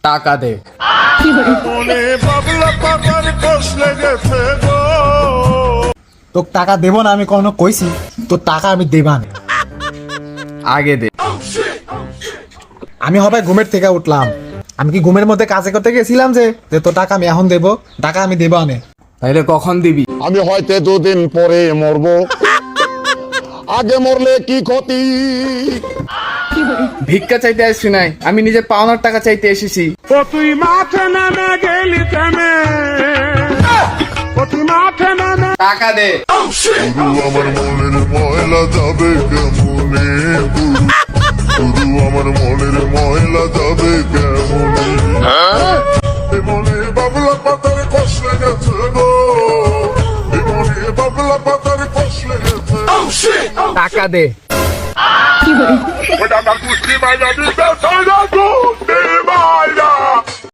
টাকা দে। তোর টাকা দেবো না আমি কখনো কইছি? তোর টাকা আমি দেবা না। আগে দে। আমি হবে ঘুমের থেকে উঠলাম, আমি কি ঘুমের মধ্যে কাজে করতে গেছিলাম যে তোর টাকা আমি এখন দেবো? টাকা আমি দেবো না। তাইলে কখন দিবি? আমি হয়তো দুদিন পরে মরবো, আগে মরলে কি ক্ষতি। ভিক্ষা চাইতে আসছি নাই, আমি নিজের পাওনার টাকা চাইতে এসেছি। তুই মাঠে নামে গেলি থেমে, তুই মাঠে নামে। টাকা দে। আমার মনের ময়লা যাবে কেমনে, শুধু আমার মনের ময়লা যাবে কেমনে, মনে বাবলা পাতার কষ্ট গেছে গো, মনে বাবলা পাতার কষ্ট গেছে। টাকা দে। ওটা আমার কুস্তি মাইনা দিতে